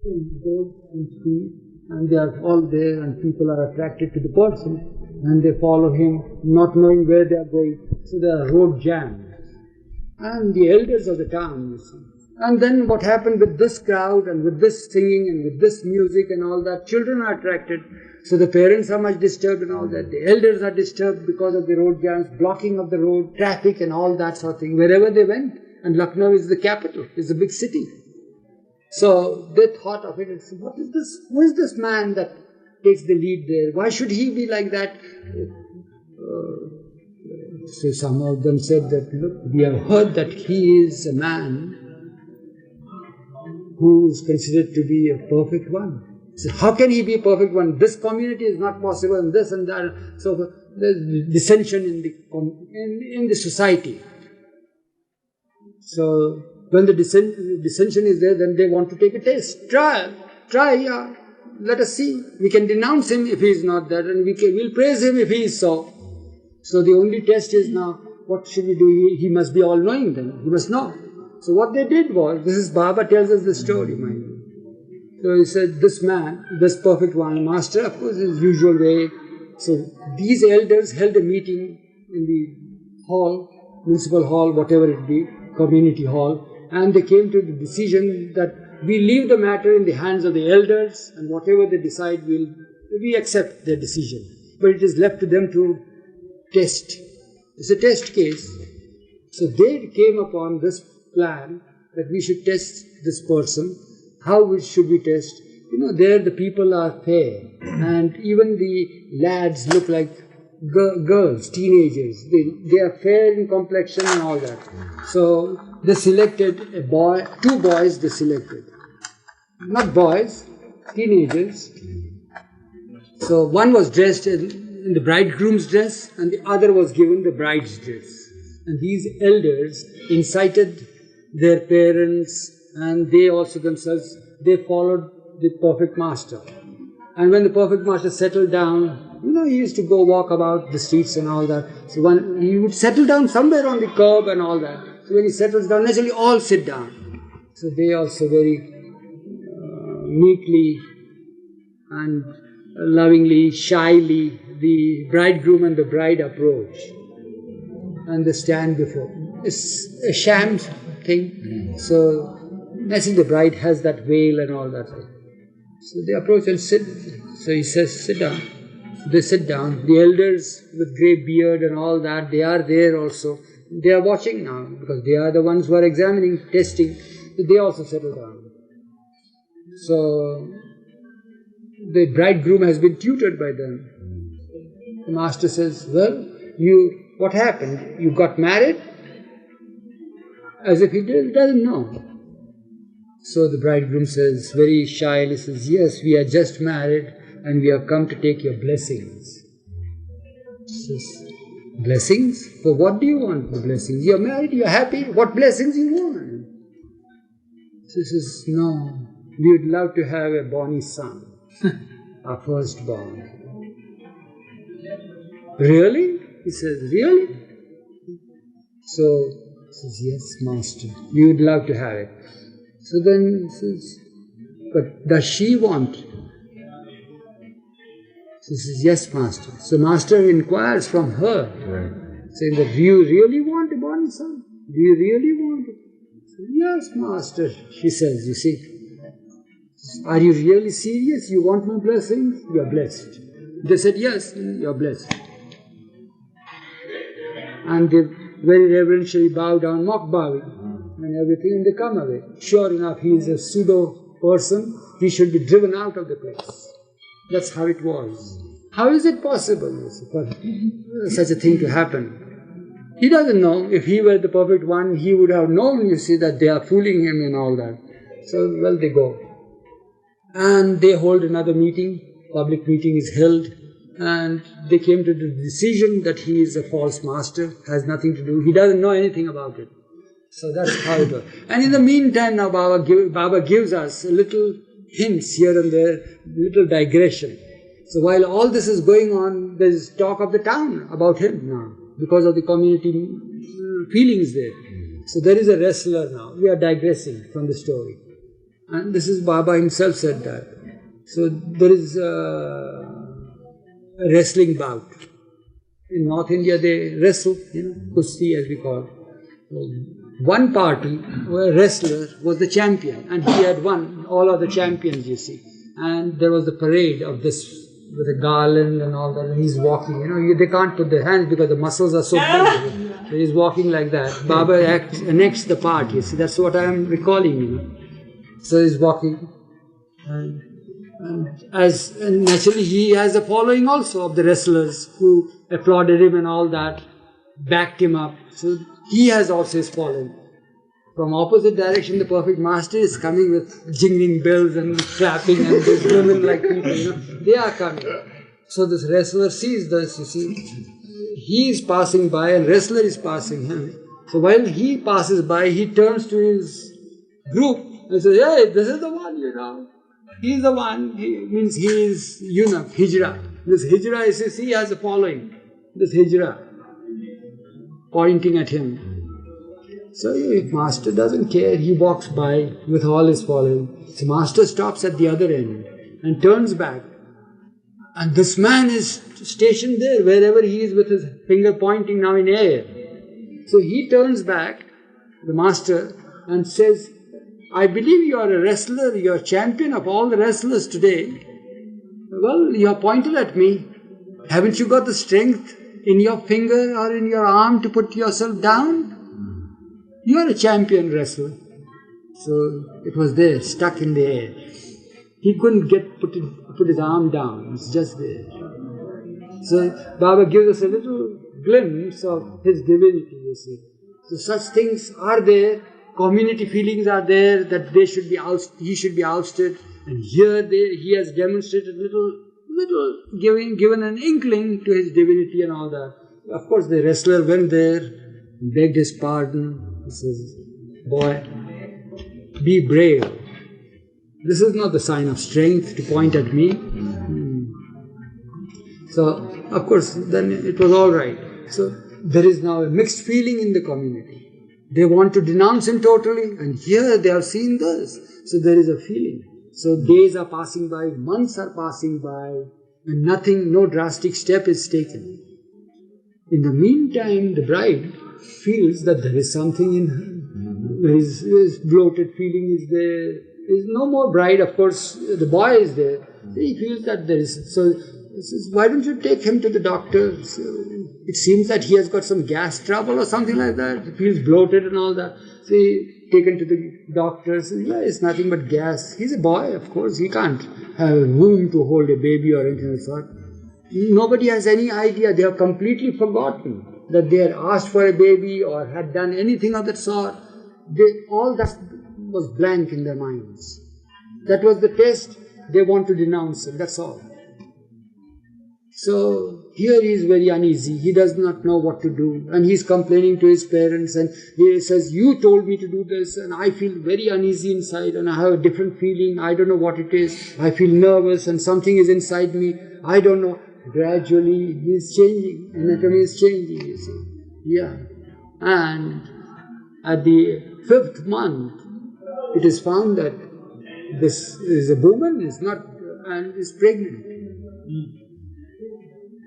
Go and see, and they are all there, and people are attracted to the person, and they follow him, not knowing where they are going. So there are road jams. And the elders of the town, you see. And then what happened with this crowd, and with this singing, and with this music and all that, children are attracted. So the parents are much disturbed and all that. The elders are disturbed because of the road jams, blocking of the road, traffic and all that sort of thing, wherever they went. And Lucknow is the capital, is a big city. So they thought of it and said, what is this? Who is this man that takes the lead there? Why should he be like that? So some of them said that, look, we have heard that he is a man who is considered to be a perfect one. So how can he be a perfect one? This community is not possible, and this and that. So there's dissension in the society. So when the dissension is there, then they want to take a test. Try, yeah. Let us see. We can denounce him if he is not there, and we'll praise him if he is so. So the only test is now, what should we do? He must be all-knowing then. He must know. So what they did was, this is Baba tells us the story, mind you. So he said, this man, this perfect one, master, of course, his usual way. So these elders held a meeting in the hall, municipal hall, whatever it be, community hall, and they came to the decision that we leave the matter in the hands of the elders, and whatever they decide, we accept their decision. But it is left to them to test. It's a test case. So they came upon this plan that we should test this person. How should we test? You know, there the people are fair, and even the lads look like girls, teenagers. They are fair in complexion and all that. So they selected a boy, 2 boys they selected. Not boys, teenagers. So one was dressed in the bridegroom's dress, and the other was given the bride's dress. And these elders incited their parents, and they also themselves, they followed the perfect master. And when the perfect master settled down, you know, he used to go walk about the streets and all that. So he would settle down somewhere on the curb and all that. So when he settles down, naturally all sit down. So they also very meekly and lovingly, shyly, the bridegroom and the bride approach. And they stand before. It's a sham thing. So naturally the bride has that veil and all that. So they approach and sit. So he says, sit down. They sit down. The elders with grey beard and all that, they are there also. They are watching now because they are the ones who are examining, testing. So they also settle down. So the bridegroom has been tutored by them. The master says, well, what happened? You got married? As if he doesn't know. So the bridegroom says, very shyly says, yes, we are just married and we have come to take your blessings. He says, blessings? For what do you want the blessings? You are married, you are happy, what blessings you want? So he says, no, we would love to have a bonny son, our firstborn. Really? He says, really? So he says, yes, master, we would love to have it. So then he says, but does she want? So he says, yes, master. So master inquires from her, saying that, do you really want a bonny son? Do you really want it? So, yes, master, she says, you see. Are you really serious? You want my blessings? You are blessed. They said, yes, you are blessed. And they very reverentially bow down, mock bowing, and everything, and they come away. Sure enough, he is a pseudo person, he should be driven out of the place. That's how it was. How is it possible for such a thing to happen? He doesn't know. If he were the perfect one, he would have known, you see, that they are fooling him and all that. So, well, they go. And they hold another meeting, public meeting is held, and they came to the decision that he is a false master, has nothing to do, he doesn't know anything about it. So that's how it was. And in the meantime now Baba gives us little hints here and there, little digression. So while all this is going on, there is talk of the town about him now, because of the community feelings there. So there is a wrestler now. We are digressing from the story. And this is Baba himself said that. So there is a wrestling bout. In North India they wrestle, kusti as we call it. One party, a wrestler, was the champion, and he had won all other champions, you see. And there was the parade of this with a garland and all that, and he's walking. They can't put their hands because the muscles are so big. So he's walking like that. Baba annexed the part, you see. That's what I am recalling, So he's walking, and naturally he has a following also of the wrestlers who applauded him and all that, backed him up. So he has also his following. From opposite direction, the perfect master is coming with jingling bells and clapping, and there's women like people, they are coming. So this wrestler sees this, you see. He is passing by and wrestler is passing him. So while he passes by, he turns to his group and says, hey, this is the one, He's the one. He is eunuch, hijra. This hijra is, he has a following. This hijra, pointing at him. So if master doesn't care, he walks by with all his following. So master stops at the other end and turns back. And this man is stationed there, wherever he is, with his finger pointing now in air. So he turns back, the master, and says, I believe you are a wrestler, you are champion of all the wrestlers today. Well, you have pointed at me. Haven't you got the strength in your finger or in your arm to put yourself down? You are a champion wrestler. So it was there, stuck in the air. He couldn't put his arm down. It's just there. So Baba gives us a little glimpse of his divinity, you see. So such things are there. Community feelings are there that he should be ousted. And here he has demonstrated little given an inkling to his divinity and all that. Of course, the wrestler went there, begged his pardon. He says, boy, be brave. This is not the sign of strength to point at me. So, of course, then it was all right. So, there is now a mixed feeling in the community. They want to denounce him totally, and here they have seen this. So, there is a feeling. So, days are passing by, months are passing by, and no drastic step is taken. In the meantime, the bride feels that there is something in her. His bloated feeling is there. There is no more bride, of course, the boy is there. He feels that there is. So he says, why don't you take him to the doctor? So it seems that he has got some gas trouble or something like that. He feels bloated and all that. So he taken to the doctor. Says, yeah, it's nothing but gas. He's a boy, of course. He can't have a womb to hold a baby or anything of the sort. Nobody has any idea. They have completely forgotten that they had asked for a baby or had done anything of that sort. All that was blank in their minds. That was the test. They want to denounce him. That's all. So here he is very uneasy. He does not know what to do. And he's complaining to his parents and he says, you told me to do this and I feel very uneasy inside and I have a different feeling. I don't know what it is. I feel nervous and something is inside me. I don't know. Gradually he is changing. Anatomy is changing, you see. Yeah. And at the 5th month, it is found that this is a woman, and is pregnant.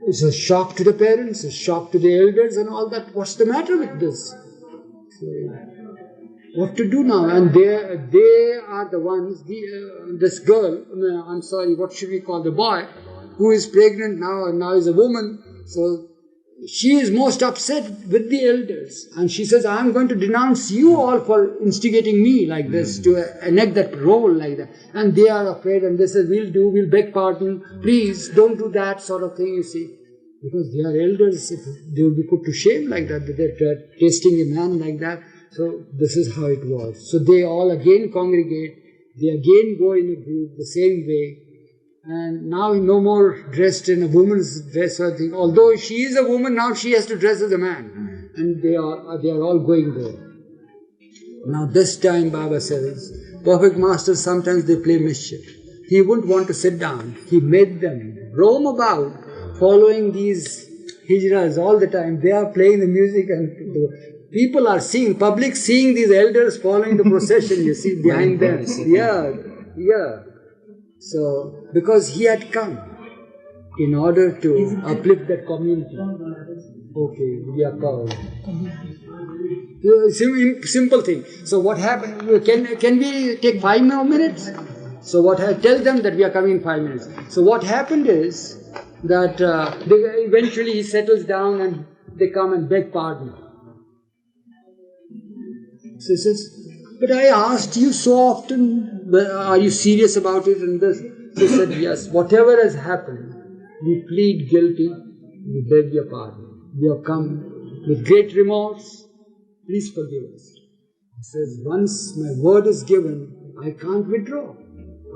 It's a shock to the parents, a shock to the elders and all that. What's the matter with this? So, what to do now? And they are the ones, this girl, what should we call the boy, who is pregnant now and now is a woman. So she is most upset with the elders. And she says, I am going to denounce you all for instigating me like this, to enact that role like that. And they are afraid and they say, we'll beg pardon. Please don't do that sort of thing, you see. Because they are elders, they will be put to shame like that. They're tasting a man like that. So this is how it was. So they all again congregate. They again go in a group the same way. And now no more dressed in a woman's dress or thing. Although she is a woman, now she has to dress as a man. And they are all going there. Now this time Baba says, perfect masters, sometimes they play mischief. He wouldn't want to sit down. He made them roam about, following these hijras all the time. They are playing the music and People are seeing, public seeing these elders following the procession, you see, behind them. Yeah. So, because he had come in order to uplift that community. Okay, we are called. Simple thing. So what happened? Can we take 5 more minutes? So tell them that we are coming in 5 minutes. So what happened is that eventually he settles down and they come and beg pardon. So he says, but I asked you so often, are you serious about it? And this. So he said, yes, whatever has happened, we plead guilty, we beg your pardon. We have come with great remorse, please forgive us. He says, once my word is given, I can't withdraw.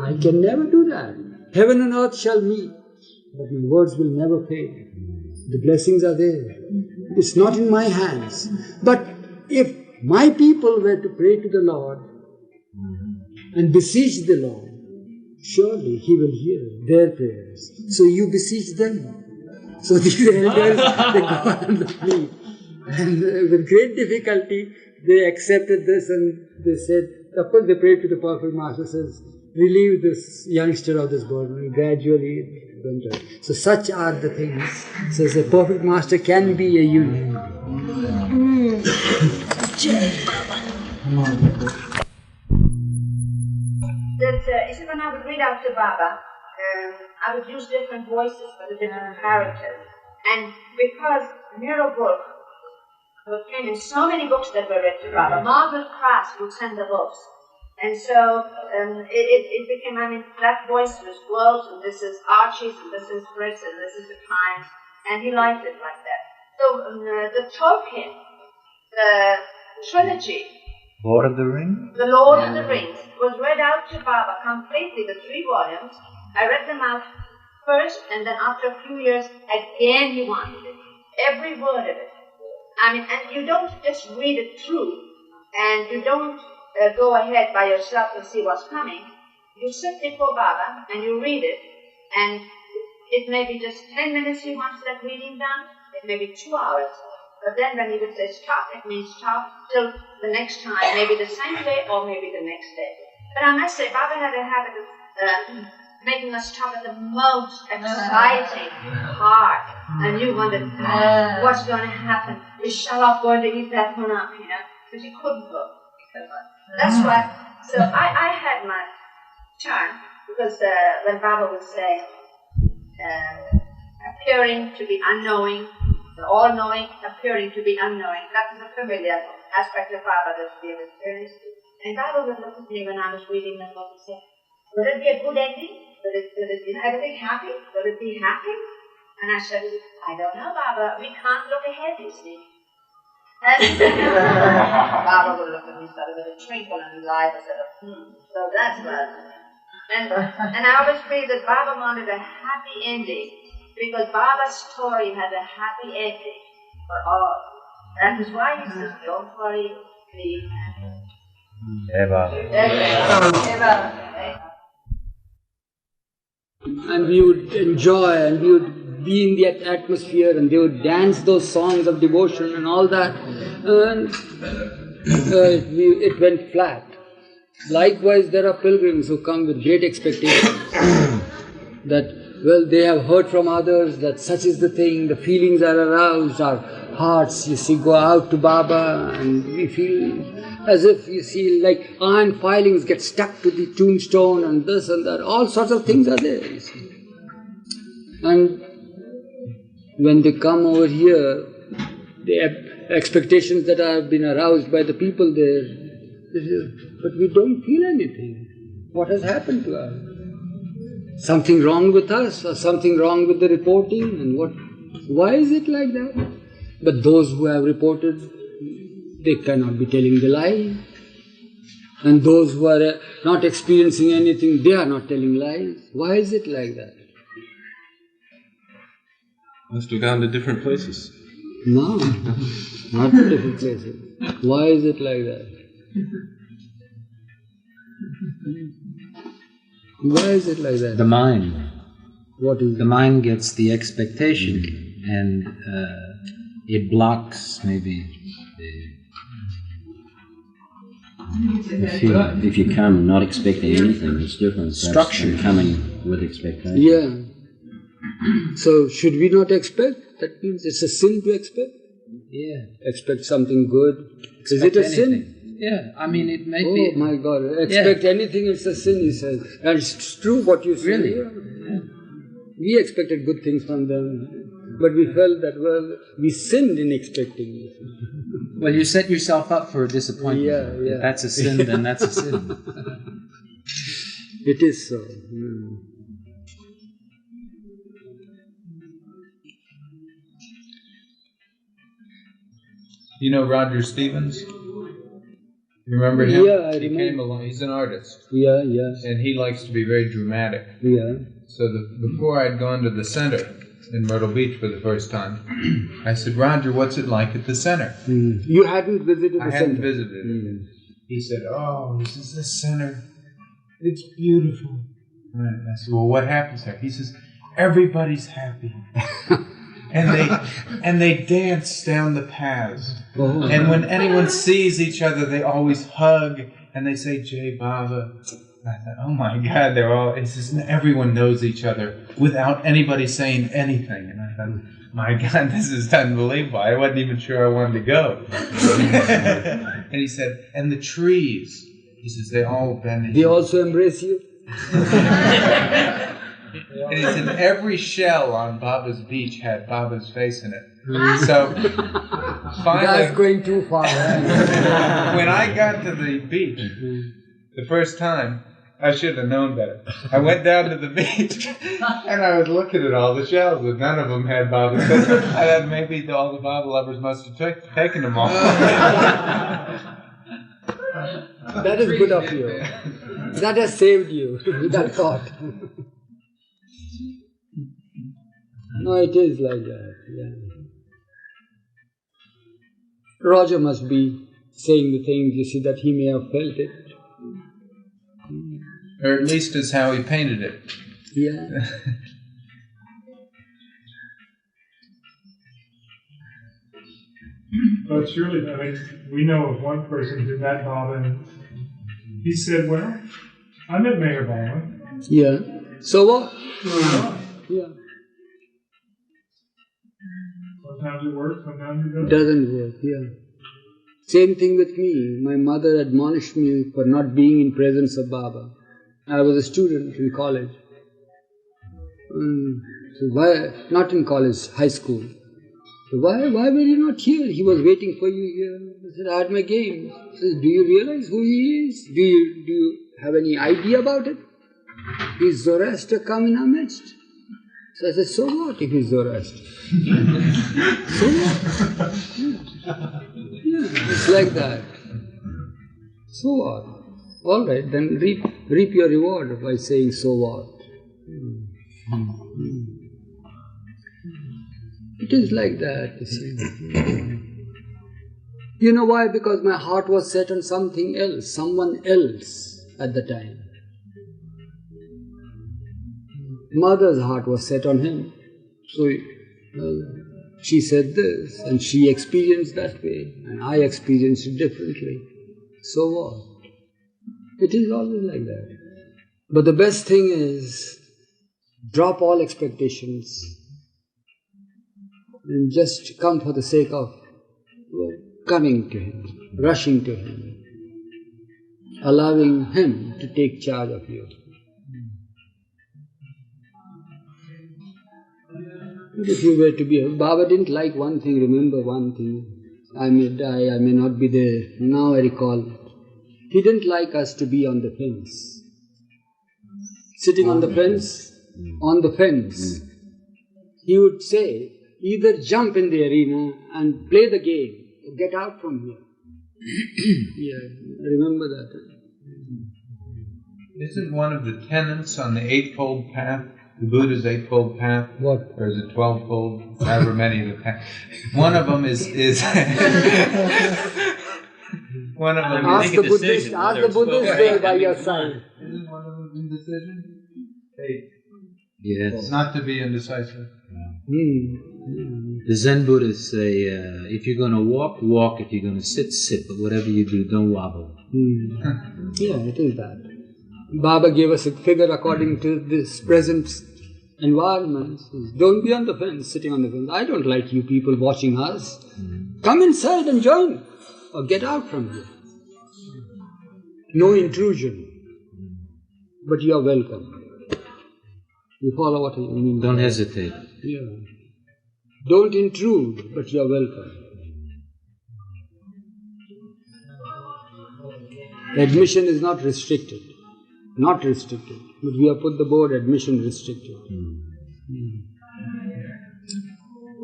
I can never do that. Heaven and earth shall meet, but my words will never fail. The blessings are there. It's not in my hands. But if my people were to pray to the Lord and beseech the Lord, surely He will hear their prayers. So you beseech them. So these elders, they go on the plea. And with great difficulty, they accepted this and they said, of course they prayed to the perfect Master, says, relieve this youngster of this burden. And gradually it went on. So such are the things. So the perfect Master can be a union. That when I would read out to Baba, I would use different voices for the different characters. And because MeherBabaLibrary came in so many books that were read to Baba, Margaret Crass would send the books. And so it became, that voice was worlds, and this is Archie's, and this is Fritz, and this is the Times, and he liked it like that. So the Tolkien, the trilogy, Lord of the Rings? The Lord of the Rings was read out to Baba completely, the 3 volumes. I read them out first, and then after a few years, again he wanted it. Every word of it. And you don't just read it through, and you don't go ahead by yourself and see what's coming. You sit before Baba, and you read it, and it may be just 10 minutes he wants that reading done, it may be 2 hours. But then when he would say stop, it means stop till the next time, maybe the same day or maybe the next day. But I must say, Baba had a habit of making us stop at the most exciting part. And you wondered, what's going to happen? Is Shalom going to eat that one up, Because he couldn't go. That's why, so I had my turn, because when Baba would say, appearing to be unknowing, the all-knowing appearing to be unknowing. That is a familiar aspect of Baba that we have experienced. And Baba would look at me when I was reading the book and say, will it be a good ending? Will it be everything happy? Will it be happy? And I said, I don't know, Baba. We can't look ahead, you see. And Baba would look at me sort of with a twinkle in his eye and said, so that's what. And I always believe that Baba wanted a happy ending, because Baba's story had a happy ending for all. That is why he says, don't worry, be happy. And we would enjoy, and we would be in that atmosphere, and they would dance those songs of devotion and all that. And it went flat. Likewise, there are pilgrims who come with great expectations that, well, they have heard from others that such is the thing, the feelings are aroused, our hearts, you see, go out to Baba, and we feel as if, you see, like iron filings get stuck to the tombstone and this and that, all sorts of things are there, you see. And when they come over here, the expectations that have been aroused by the people there, they say, but we don't feel anything. What has happened to us? Something wrong with us, or something wrong with the reporting, and what? Why is it like that? But those who have reported, they cannot be telling the lie. And those who are not experiencing anything, they are not telling lies. Why is it like that? Must have gone to different places. No, not to different places. Why is it like that? Why is it like that? The mind. What is the mind gets the expectation, and it blocks maybe if you come not expecting anything, it's different. Structure than coming with expectation. Yeah. So should we not expect? That means it's a sin to expect. Yeah. Expect something good. Is it a sin? Yeah, I mean it may be. Oh my God! Expect anything, it's a sin, he says. And it's true what you say. Really? Yeah. We expected good things from them, but we felt that, well, we sinned in expecting. Well, you set yourself up for a disappointment. Yeah. If that's a sin, then that's a sin. It is so. Mm. You know Roger Stevens? You remember him? Yeah, I he remember. came along. He's an artist. Yeah. And he likes to be very dramatic. Yeah. So before I'd gone to the center in Myrtle Beach for the first time, I said, Roger, what's it like at the center? Mm. You hadn't visited the I center? hadn't visited it. He said, oh, this is the center. It's beautiful. And I said, well, what happens there? He says, everybody's happy. And they dance down the paths. Oh. And when anyone sees each other, they always hug and they say, Jai Baba. And I thought, oh my God, he says, everyone knows each other without anybody saying anything. And I thought, my God, this is unbelievable. I wasn't even sure I wanted to go. And he said, and the trees, he says, they all bend. They also embrace you? And he said every shell on Baba's beach had Baba's face in it. So finally, that's going too far. when I got to the beach the first time, I should have known better. I went down to the beach and I was looking at all the shells, and none of them had Baba's face. I thought maybe all the Baba lovers must have taken them all. That is good of you. That has saved you, that thought. No, it is like that, yeah. Roger must be saying the things, you see, that he may have felt it. Or at least is how he painted it. Yeah. But surely, I mean, we know of one person who met Baba and he said, well, I met MeherBaba. Yeah. So what? Yeah. Sometimes it works, sometimes it doesn't. Doesn't work, yeah. Same thing with me. My mother admonished me for not being in presence of Baba. I was a student in college. So why, not in college, high school. So why were you not here? He was waiting for you here. I said, I had my game. He says, do you realize who he is? Do you have any idea about it? Is Zoroaster come in our midst? So I said, so what if he's Zoroaster? So what? Yeah, it's like that. So what? All right, then reap your reward by saying, so what? It is like that, you see. You know why? Because my heart was set on something else, someone else at the time. Mother's heart was set on him. So she said this, and she experienced that way, and I experienced it differently. So what? It is always like that. But the best thing is, drop all expectations and just come for the sake of coming to him, rushing to him, allowing him to take charge of you. But if you were to be, Baba didn't like one thing, remember one thing. I may die, I may not be there. Now I recall. He didn't like us to be on the fence. Sitting on the fence, he would say, either jump in the arena and play the game, or get out from here. Yeah, I remember that. Isn't one of the tenets on the Eightfold Path, the Buddha's Eightfold Path? What? Or is it 12-fold? However many of the paths. One of them is one of them Ask the Buddhist there by your side. Isn't one of them indecision? Hey. Yes. Not to be indecisive. The Zen Buddhists say, if you're going to walk, walk. If you're going to sit, sit. But whatever you do, don't wobble. Yeah, it is that. Baba gave us a figure according to this present environment. Don't be on the fence, sitting on the fence. I don't like you people watching us. Come inside and join. Or get out from here. No intrusion. But you are welcome. You follow what I mean? Don't hesitate. Yeah. Don't intrude, but you are welcome. Admission is not restricted. Not restricted. But we have put the board admission restricted.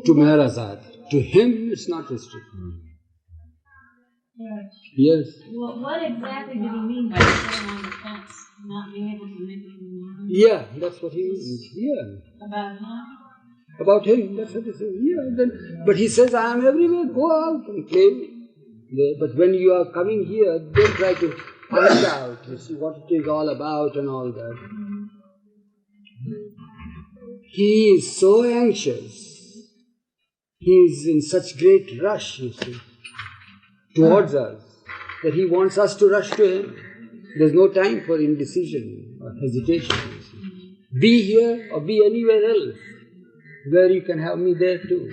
To Meher. To him, it's not restricted. Yes. Well, what exactly did he mean by sitting on the fence, not being able to make it? Yeah, that's what he means. Yeah. About him? About him, that's what he says. Yeah, then, but he says, I am everywhere, go out and play. But when you are coming here, don't try to find out, you see, what it is all about and all that. He is so anxious. He is in such great rush, you see, towards us, that he wants us to rush to him. There's no time for indecision or hesitation. You see. Be here or be anywhere else, where you can have me there too.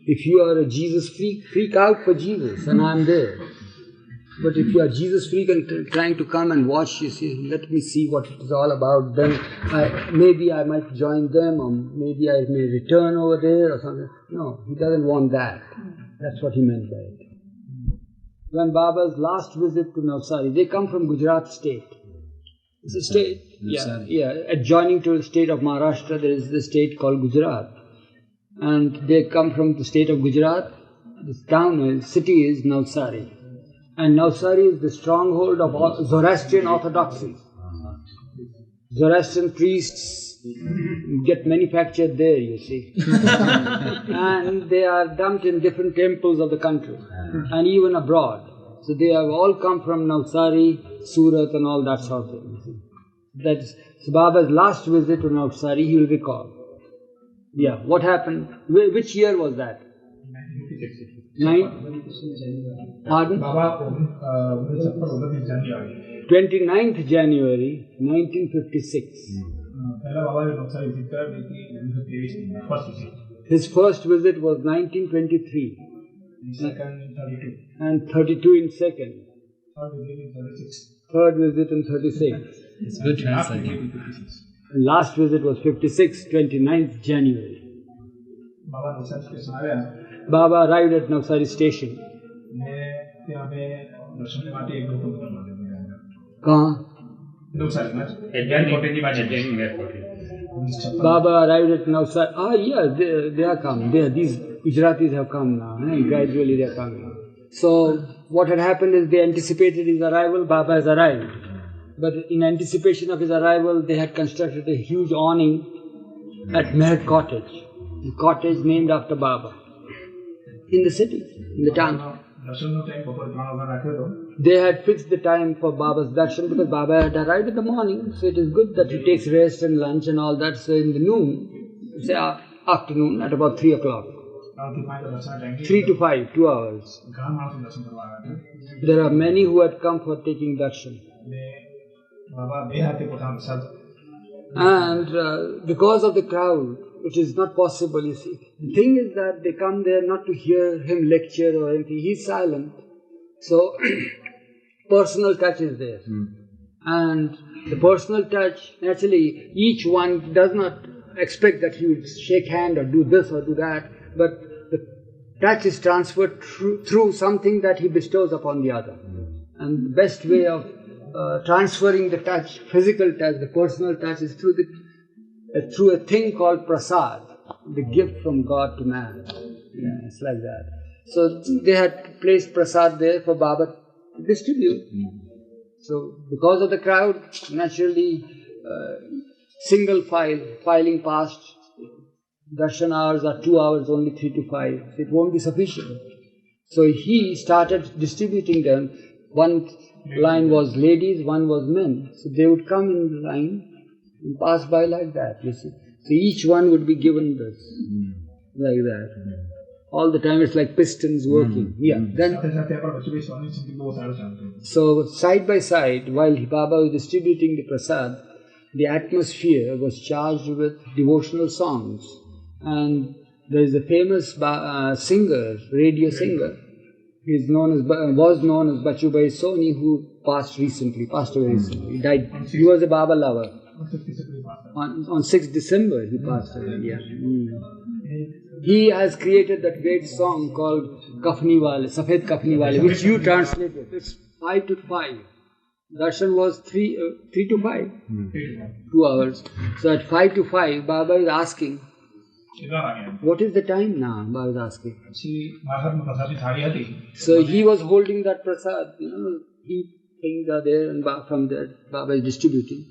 If you are a Jesus freak, freak out for Jesus and I'm there. But if you are Jesus freak and trying to come and watch, you see, let me see what it is all about, then maybe I might join them, or maybe I may return over there or something. No, he doesn't want that. That's what he meant by it. When Baba's last visit to Navsari, they come from Gujarat state. It's a state, adjoining to the state of Maharashtra, there is the state called Gujarat. And they come from the state of Gujarat. This town, city is Navsari. And Navsari is the stronghold of Zoroastrian orthodoxy. Zoroastrian priests get manufactured there, you see. And they are dumped in different temples of the country and even abroad. So they have all come from Navsari, Surat and all that sort of thing. That's so Baba's last visit to Navsari, he will recall. Yeah, what happened? Which year was that? 29th January 1956. His first visit was 1923. And 32 in second. Third visit in 36. It's good translating. And last visit was 56, 29th January. Baba arrived at Navsari station. Baba arrived at Navsari. They are come. These Gujaratis have come now. Gradually they are coming. So what had happened is they anticipated his arrival. Baba has arrived. But in anticipation of his arrival, they had constructed a huge awning at Meher Cottage. The cottage named after Baba. In the city, in the town. They had fixed the time for Baba's darshan because Baba had arrived in the morning, so it is good that he takes rest and lunch and all that. So in the noon, say afternoon, at about 3 o'clock. 3 to 5, 2 hours. There are many who had come for taking darshan. And because of the crowd, it is not possible, you see. The thing is that they come there not to hear him lecture or anything. He's silent. So, personal touch is there. And the personal touch, naturally, each one does not expect that he would shake hand or do this or do that, but the touch is transferred through something that he bestows upon the other. And the best way of transferring the touch, physical touch, the personal touch, is through a thing called prasad, the gift from God to man. Yeah, it's like that. So they had placed prasad there for Baba to distribute. So because of the crowd, naturally, single filing past, darshan hours are 2 hours, only 3 to 5. So it won't be sufficient. So he started distributing them. One line was ladies, one was men. So they would come in line and pass by like that, you see. So each one would be given this, like that. All the time it's like pistons working. Yeah. Then, so side by side, while Baba was distributing the prasad, the atmosphere was charged with devotional songs. And there is a famous singer, radio singer. He is was known as Bachubai Soni, who passed away recently. He died. He was a Baba lover. On 6th December he passed away. Yeah. He has created that great song called Kafni Wale, Safed Kafni Wale, which you translated. It's 5 to 5. Darshan was 3 to 5, 2 hours. So at 5 to 5, Baba is asking, what is the time now? Baba is asking. So he was holding that prasad, things are there, and from there Baba is distributing.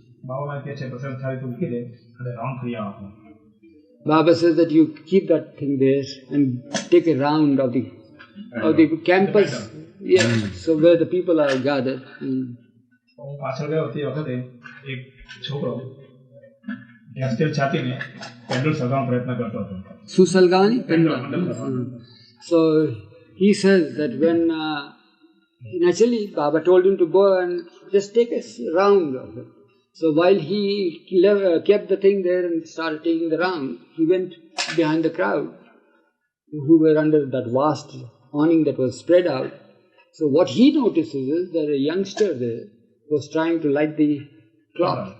Baba says that you keep that thing there and take a round of the campus, so where the people are gathered. Susalgani? So he says that when naturally Baba told him to go and just take a round of it. So while he kept the thing there and started taking the round, he went behind the crowd who were under that vast awning that was spread out. So what he notices is that a youngster there was trying to light the cloth.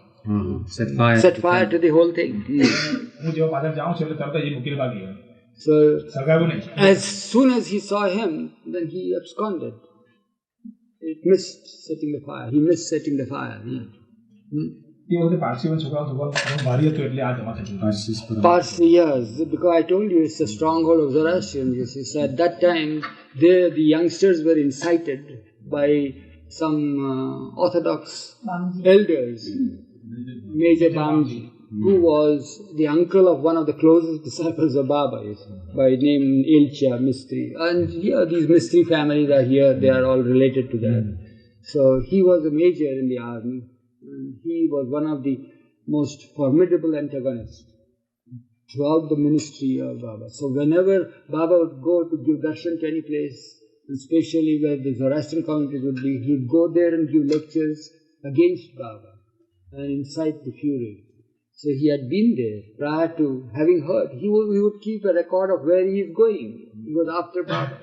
Set fire to the whole thing. So as soon as he saw him, then he absconded. He missed setting the fire. Parsi, yes, because I told you it's a stronghold of Zoroastrian. You see. So at that time, the youngsters were incited by some Orthodox elders, Major Bamji, who was the uncle of one of the closest disciples of Baba, by name Ilcha Mistry. And here, these Mistry families are here, they are all related to that. So he was a major in the army, and he was one of the most formidable antagonists throughout the ministry of Baba. So whenever Baba would go to give darshan to any place, especially where the Zoroastrian communities would be, he would go there and give lectures against Baba and incite the fury. So he had been there prior to having heard. He would keep a record of where he is going. He was after Baba.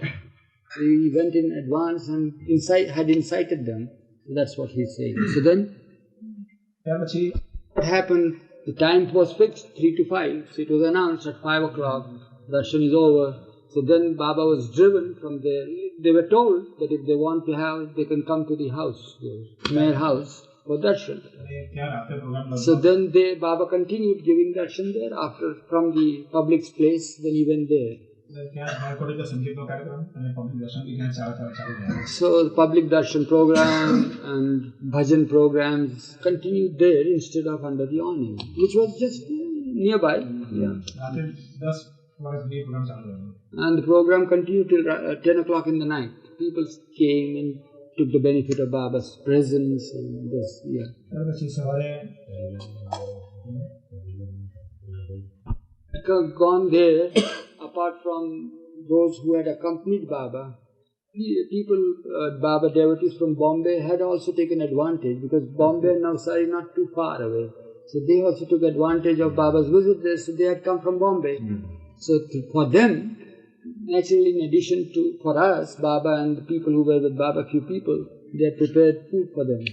So he went in advance and had incited them. So that's what he's saying. So then, what happened? The time was fixed, 3 to 5. So it was announced at 5 o'clock, darshan is over. So then Baba was driven from there. They were told that if they want to have, they can come to the house, the Meher house, for darshan. So then Baba continued giving darshan there from the public's place, then he went there. So the public darshan program and bhajan programs continued there instead of under the awning, which was just nearby. Yeah. And the program continued till 10 o'clock in the night. People came and took the benefit of Baba's presence and this, Gone there, apart from those who had accompanied Baba, people, Baba devotees from Bombay had also taken advantage, because Bombay and Navsari not too far away. So they also took advantage of Baba's visit there, so they had come from Bombay. So for them, naturally, in addition to for us, Baba and the people who were with Baba, few people, they had prepared food for them.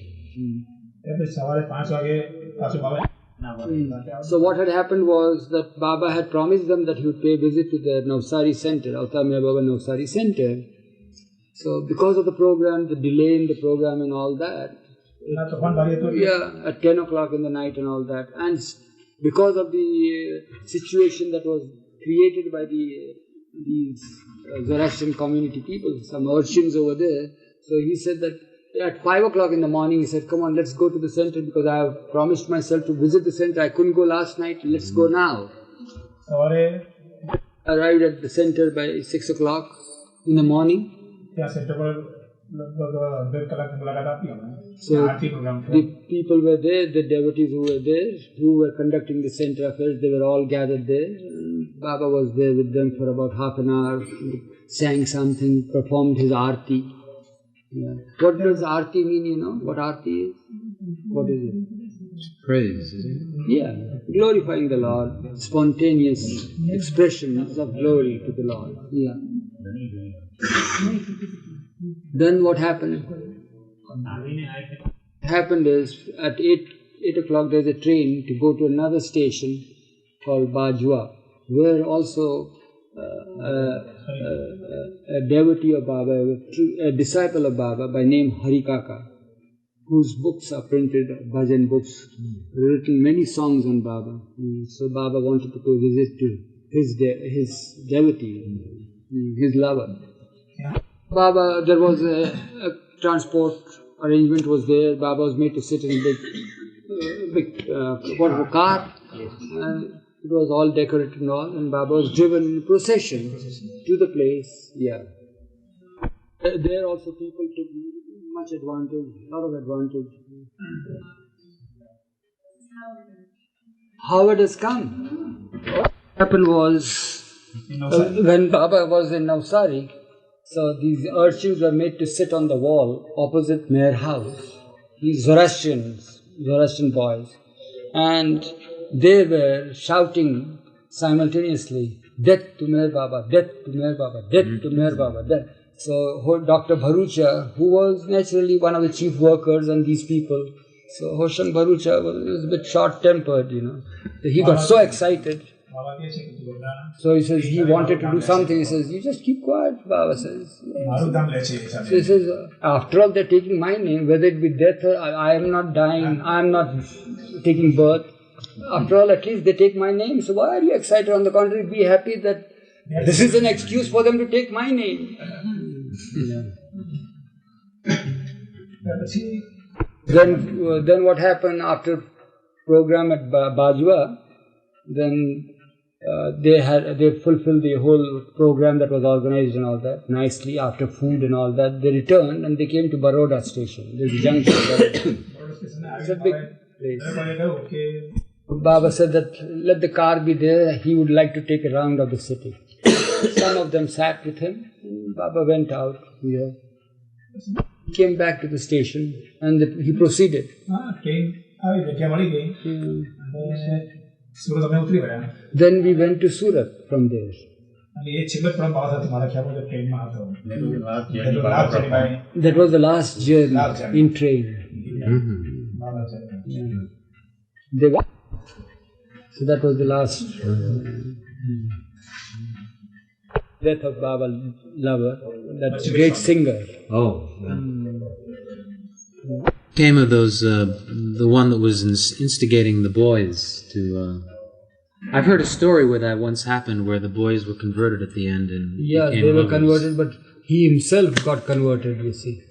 So what had happened was that Baba had promised them that he would pay a visit to the Navsari center, Avatar MeherBaba Navsari center. So because of the program, the delay in the program and all that, at 10 o'clock in the night and all that, and because of the situation that was created by these Zoroastrian community people, some urchins over there, so he said that at 5 o'clock in the morning, he said, come on, let's go to the center, because I have promised myself to visit the center. I couldn't go last night, let's go now. Arrived at the center by 6 o'clock in the morning. So the people were there, the devotees who were there, who were conducting the center affairs, they were all gathered there. And Baba was there with them for about half an hour, sang something, performed his arti. Yeah. What does arti mean, you know? What arti is? What is it? Praise, isn't Yeah, glorifying the Lord, spontaneous expressions of glory to the Lord. Yeah. Then what happened? Happened is at 8 o'clock there's a train to go to another station called Bajwa, where also a devotee of Baba, a disciple of Baba by name Harikaka, whose books are printed, bhajan books, written many songs on Baba. So Baba wanted to go visit to his devotee, his lover. Baba, there was a transport arrangement was there. Baba was made to sit in a big car. And it was all decorated and all, and Baba was driven in procession to the place. Yeah. There also people took much advantage, a lot of advantage. Howard has come. What happened was, when Baba was in Navsari, so these urchins were made to sit on the wall opposite Meher house. These Zoroastrian boys. And they were shouting simultaneously, "Death to Meher Baba, death to Meher Baba, death to Meher Baba, death." So Dr. Bharucha, who was naturally one of the chief workers and these people, so Hosham Bharucha was a bit short-tempered, you know. He got so excited. So he says he wanted to do something. He says, "You just keep quiet," Baba says. So he says, "After all, they're taking my name, whether it be death or I am not dying, I am not taking birth. After all, at least they take my name. So why are you excited? On the contrary, be happy that this is an excuse for them to take my name." Then what happened after program at Bajwa? Then they fulfilled the whole program that was organized and all that nicely. After food and all that, they returned and they came to Baroda station. There's a junction. It's a big place. Baba said that let the car be there. He would like to take a round of the city. Some of them sat with him. Baba went out. Yeah. He came back to the station and he proceeded. Then we went to Surat from there. That was the last journey in train. So that was the last death of Baba Lover, that great singer. Came of those, the one that was instigating the boys to... I've heard a story where that once happened, where the boys were converted at the end and they were converted, but he himself got converted, you see,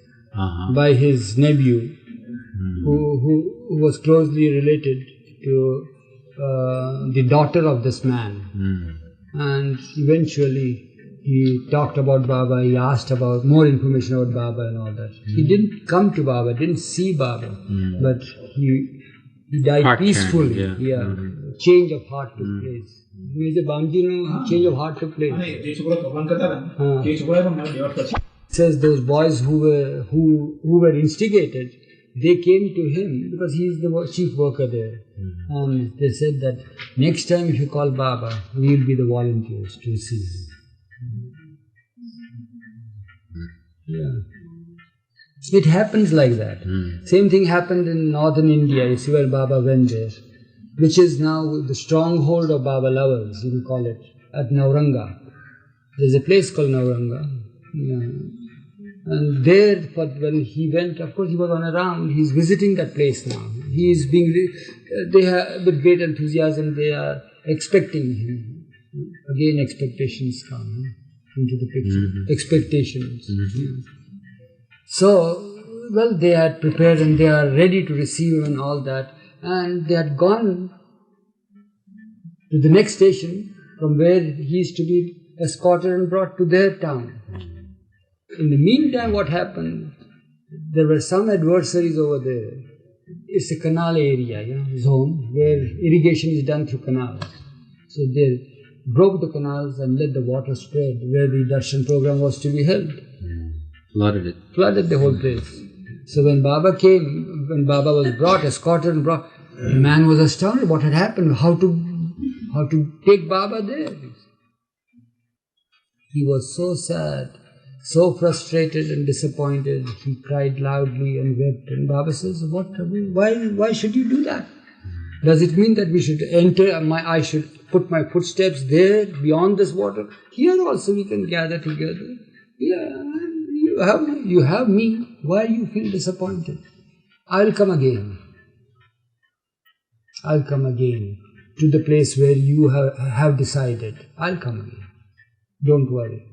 by his nephew, who was closely related to the daughter of this man. And eventually he talked about Baba, he asked about more information about Baba and all that. He didn't come to Baba, didn't see Baba, but he died heart peacefully. Change of heart took place. Major Bamji, change of heart took place. Says those boys who were instigated, they came to him because he is the chief worker there. And they said that next time if you call Baba, we will be the volunteers to receive him. It happens like that. Same thing happened in northern India, you see, where Baba went there, which is now the stronghold of Baba lovers, you can call it, at Nauranga. There's a place called Nauranga. And there, when he went, of course he was on a round, he's visiting that place now. He is they have, with great enthusiasm, they are expecting him. Again, expectations come into the picture. Expectations. So, well, they had prepared and they are ready to receive him and all that. And they had gone to the next station from where he is to be escorted and brought to their town. In the meantime, what happened? there were some adversaries over there. It's a canal area, zone where irrigation is done through canals. So they broke the canals and let the water spread where the darshan program was to be held. Flooded it. Flooded the whole place. So when Baba came, when Baba was brought, escorted and brought, the man was astounded what had happened, how to take Baba there. He was so sad, so frustrated and disappointed. He cried loudly and wept. And Baba says, why should you do that? Does it mean that we should I should put my footsteps there, beyond this water? Here also we can gather together. Yeah, you have me. Why you feel disappointed? I'll come again. I'll come again to the place where you have decided. I'll come again. Don't worry.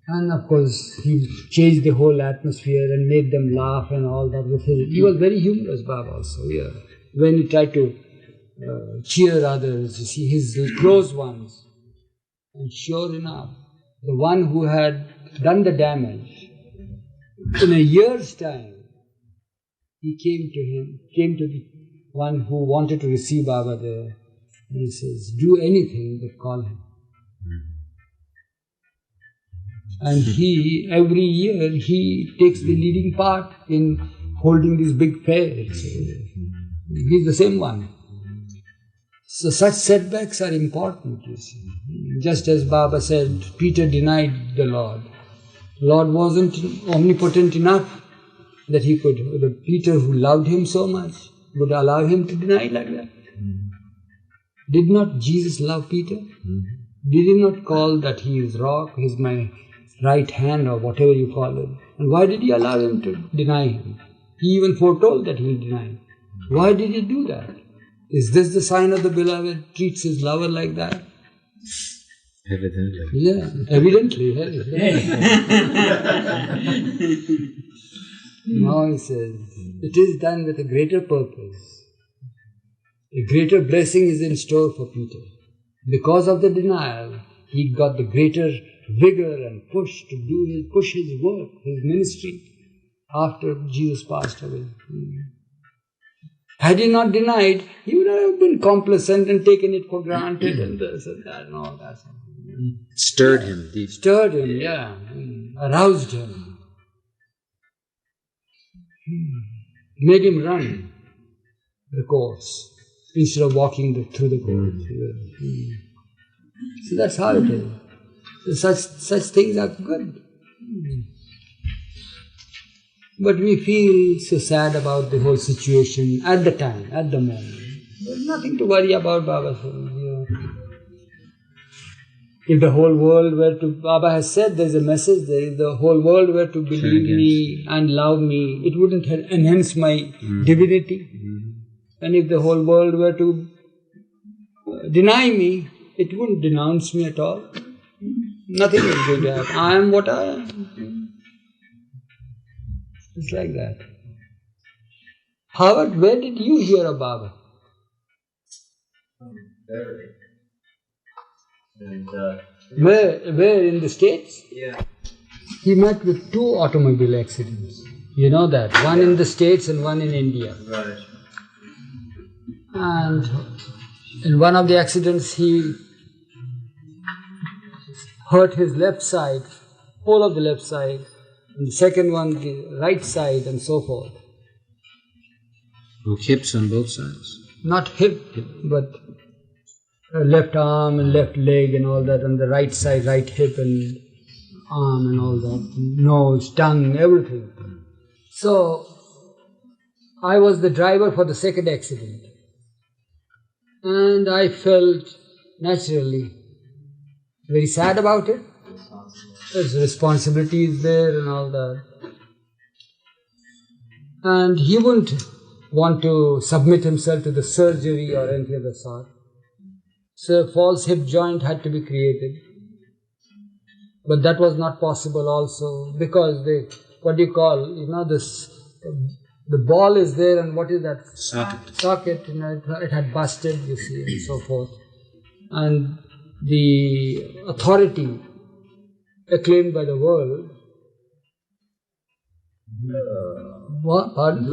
And of course, he changed the whole atmosphere and made them laugh and all that with him. He was very humorous, Baba also, yeah. When he tried to cheer others, you see, his close ones. And sure enough, the one who had done the damage, in a year's time, he came to the one who wanted to receive Baba there. And he says, do anything but call him. And every year, he takes the leading part in holding these big fairs. He's the same one. So such setbacks are important, you see. Just as Baba said, Peter denied the Lord. Lord wasn't omnipotent enough that he could, the Peter who loved him so much, would allow him to deny like that. Did not Jesus love Peter? Did he not call that he is rock, he is my right hand or whatever you call it? And why did he allow him to deny him? He even foretold that he will deny him. Why did he do that? Is this the sign of the beloved treats his lover like that? Evidently. Yeah, evidently. No, he says, it is done with a greater purpose. A greater blessing is in store for Peter. Because of the denial, he got the greater vigor and push to push his work, his ministry, after Jesus passed away. Had he not denied, he would have been complacent and taken it for granted and this and that and all that. Stirred him deep. Stirred him, yeah. Aroused him. Made him run the course instead of walking through the course. So that's how it is. Such things are good. But we feel so sad about the whole situation at the time, at the moment. There's nothing to worry about, Baba says. If the whole world were to, Baba has said there's a message there, if the whole world were to believe me and love me, it wouldn't enhance my divinity. And if the whole world were to deny me, it wouldn't denounce me at all. Nothing is going to happen. I am what I am. It's like that. Howard, where did you hear of Baba? And, Where in the States? yeah. He met with 2 automobile accidents. You know that. One in the States and one in India. Right. And in one of the accidents, he hurt his left side, whole of the left side. And the second one, the right side, and so forth. Hips on both sides. Not hip, but left arm and left leg and all that, and the right side, right hip and arm and all that, nose, tongue, everything. So, I was the driver for the second accident. And I felt naturally very sad about it. His responsibility is there and all that. And he wouldn't want to submit himself to the surgery or anything of the sort. So a false hip joint had to be created. But that was not possible also because the ball is there and what is that? Socket, it had busted, you see, and so forth. And the authority acclaimed by the world What? Pardon?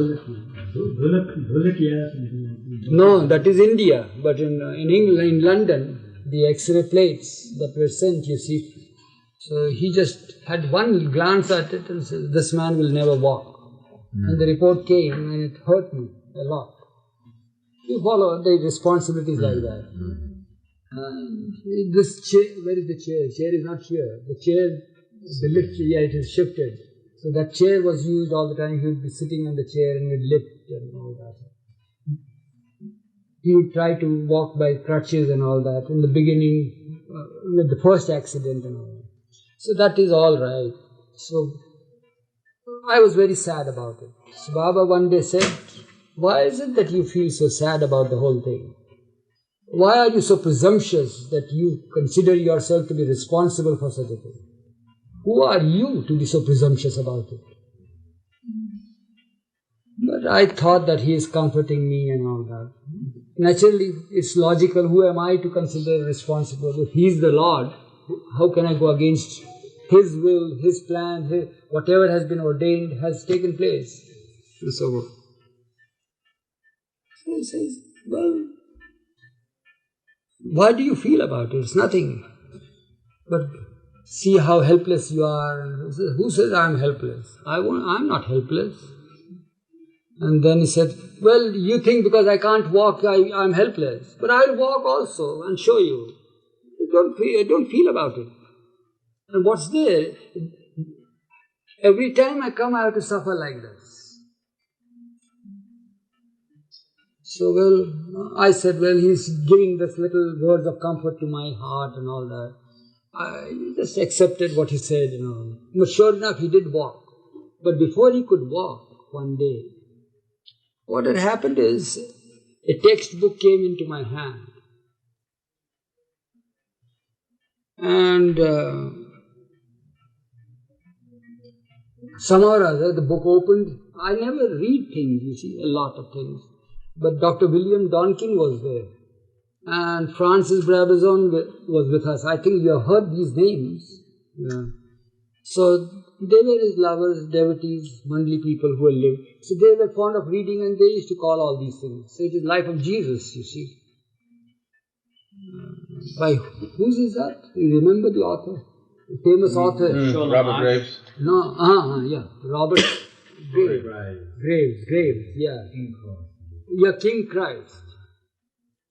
No, that is India. But in England, in London, the X-ray plates that were sent, you see. So he just had one glance at it and said, "This man will never walk." And the report came, and it hurt me a lot. You follow the responsibilities like that. And this chair, where is the chair? Chair is not here. The chair, the lift, it is shifted. So that chair was used all the time. He would be sitting on the chair and would lift and all that. He would try to walk by crutches and all that in the beginning, with the first accident and all that. So that is all right. So I was very sad about it. So Baba one day said, "Why is it that you feel so sad about the whole thing? Why are you so presumptuous that you consider yourself to be responsible for such a thing? Who are you to be so presumptuous about it?" But I thought that he is comforting me and all that. Naturally, it's logical. Who am I to consider responsible? If he is the Lord, how can I go against his will, his plan, whatever has been ordained has taken place? And so on. So he says, "Well, why do you feel about it? It's nothing. But see how helpless you are." And he says, "Who says I'm helpless? I'm not helpless." And then he said, "Well, you think because I can't walk, I'm helpless. But I'll walk also and show you. Don't feel about it. And what's there? Every time I come, I have to suffer like this." So, I said, he's giving this little words of comfort to my heart and all that. I just accepted what he said and all. But sure enough, he did walk. But before he could walk one day, what had happened is a textbook came into my hand. And somehow or other, the book opened. I never read things, you see, a lot of things. But Dr. William Donkin was there. And Francis Brabazon was with us. I think you have heard these names. Yeah. So they were his lovers, devotees, monthly people who had lived. So they were fond of reading and they used to call all these things. So it is life of Jesus, you see. By whose is that? You remember the author? The famous author? Robert Graves. No, Robert Graves, yeah. Yeah, King Christ.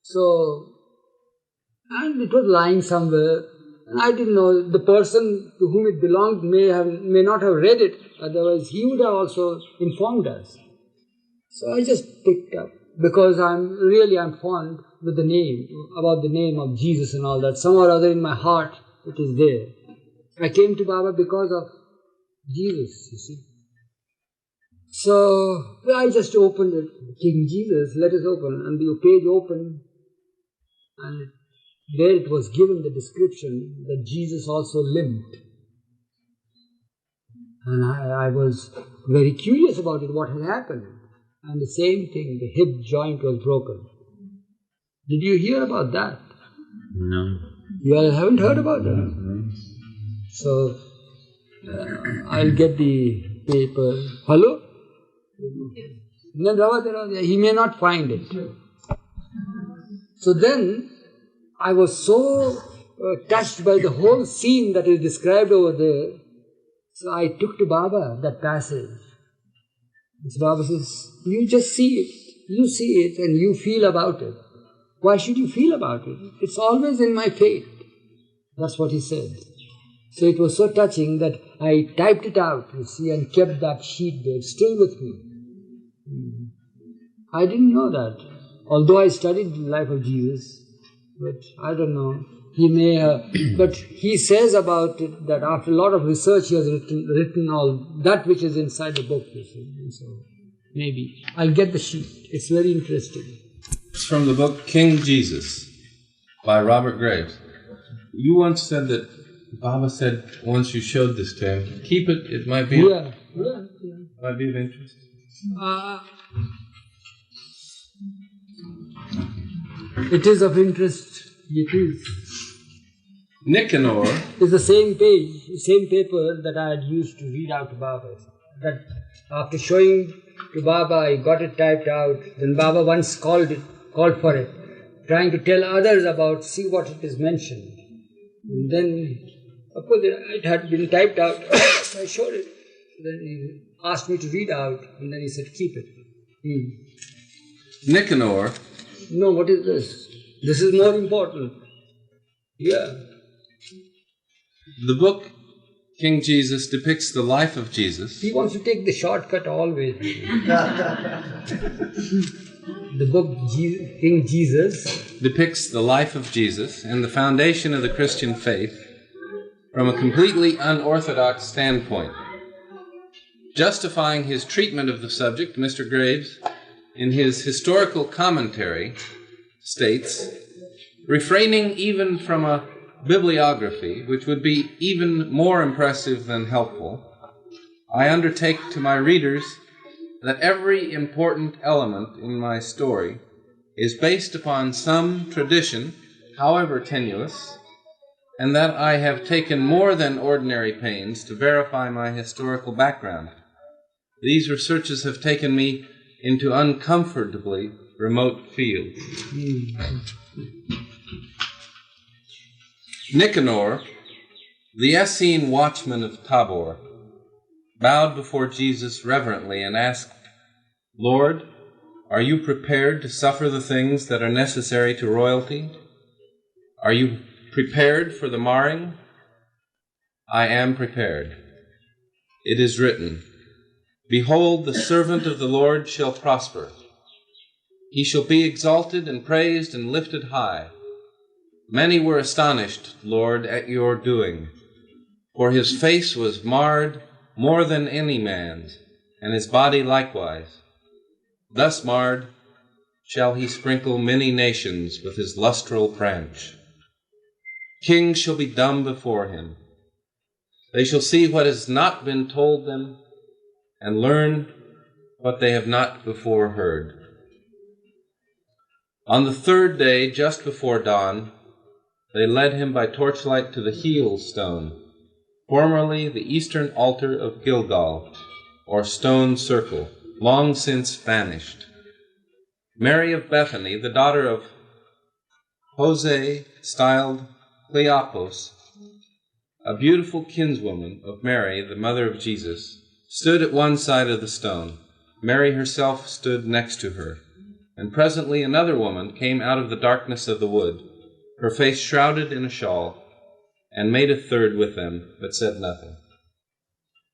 So, and it was lying somewhere. And I didn't know, the person to whom it belonged may not have read it, otherwise he would have also informed us. So I just picked up, because I'm fond with about the name of Jesus and all that. Somehow or other in my heart, it is there. I came to Baba because of Jesus, you see. So I just opened it, King Jesus, let us open, and the page opened, and there it was given the description that Jesus also limped. And I was very curious about it, what had happened. And the same thing, the hip joint was broken. Did you hear about that? No. You all haven't heard about that? Mm-hmm. So, I'll get the paper. Hello? He may not find it. So then, I was so touched by the whole scene that is described over there. So I took to Baba that passage. So Baba says, "You just see it. You see it and you feel about it. Why should you feel about it? It's always in my fate." That's what he said. So it was so touching that I typed it out, you see, and kept that sheet there, still with me. I didn't know that. Although I studied the life of Jesus, but I don't know. He may have, but he says about it that after a lot of research he has written all that which is inside the book, you see. And so maybe I'll get the sheet. It's very interesting. It's from the book King Jesus by Robert Graves. You once said that Baba said once you showed this to him, keep it. It might be might be of interest. It is of interest. It is. Nicanor It's the same page, same paper that I had used to read out to Baba. that after showing to Baba, he got it typed out. Then Baba once called for it, trying to tell others about, see what it is mentioned. And then, of course, it had been typed out. So I showed it. Then he asked me to read out, and then he said, keep it. Nicanor. No, what is this? This is more important. Yeah. The book King Jesus depicts the life of Jesus. He wants to take the shortcut always. The book King Jesus depicts the life of Jesus and the foundation of the Christian faith from a completely unorthodox standpoint. Justifying his treatment of the subject, Mr. Graves, in his historical commentary, states, refraining even from a bibliography, which would be even more impressive than helpful, I undertake to my readers that every important element in my story is based upon some tradition, however tenuous, and that I have taken more than ordinary pains to verify my historical background. These researches have taken me into uncomfortably remote fields. Nicanor, the Essene watchman of Tabor, bowed before Jesus reverently and asked, Lord, are you prepared to suffer the things that are necessary to royalty? Are you prepared for the marring? I am prepared. It is written, Behold, the servant of the Lord shall prosper. He shall be exalted and praised and lifted high. Many were astonished, Lord, at your doing, for his face was marred more than any man's, and his body likewise. Thus marred shall he sprinkle many nations with his lustral branch. Kings shall be dumb before him. They shall see what has not been told them, and learn what they have not before heard. On the third day, just before dawn, they led him by torchlight to the heel stone, formerly the eastern altar of Gilgal, or stone circle, long since vanished. Mary of Bethany, the daughter of Jose, styled Cleopas, a beautiful kinswoman of Mary, the mother of Jesus, stood at one side of the stone. Mary herself stood next to her. And presently another woman came out of the darkness of the wood, her face shrouded in a shawl, and made a third with them, but said nothing.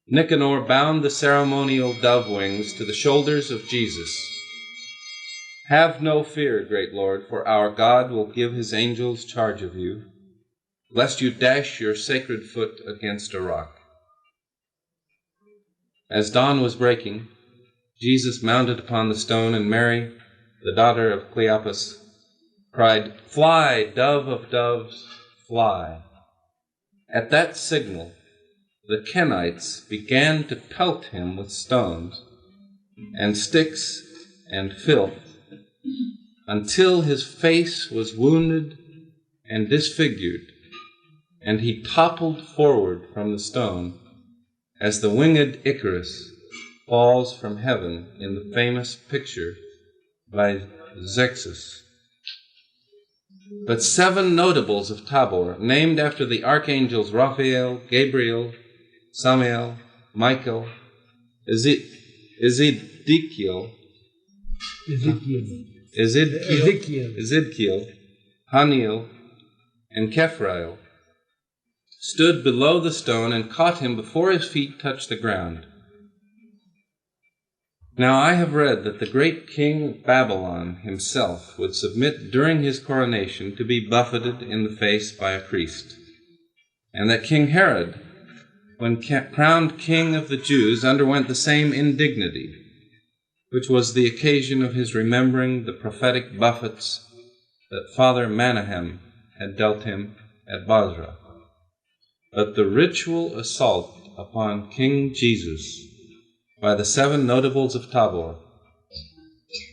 Nicanor bound the ceremonial dove wings to the shoulders of Jesus. Have no fear, great Lord, for our God will give his angels charge of you, lest you dash your sacred foot against a rock. As dawn was breaking, Jesus mounted upon the stone, and Mary, the daughter of Cleopas, cried, Fly, dove of doves, fly. At that signal, the Kenites began to pelt him with stones and sticks and filth, until his face was wounded and disfigured, and he toppled forward from the stone as the winged Icarus falls from heaven in the famous picture by Zexus. But 7 notables of Tabor, named after the archangels Raphael, Gabriel, Samael, Michael, Ezekiel, Haniel, and Kephrael, stood below the stone and caught him before his feet touched the ground. Now I have read that the great king of Babylon himself would submit during his coronation to be buffeted in the face by a priest, and that King Herod, when crowned king of the Jews, underwent the same indignity, which was the occasion of his remembering the prophetic buffets that Father Manahem had dealt him at Basra. But the ritual assault upon King Jesus by the 7 notables of Tabor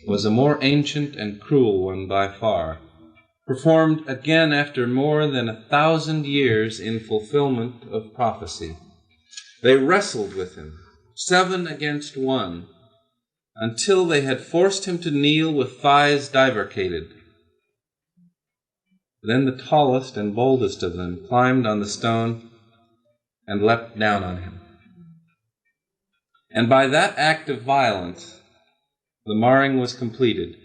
was a more ancient and cruel one by far, performed again after more than 1,000 years in fulfillment of prophecy. They wrestled with him, 7 against 1, until they had forced him to kneel with thighs divercated. Then the tallest and boldest of them climbed on the stone and leapt down on him. And by that act of violence, the marring was completed.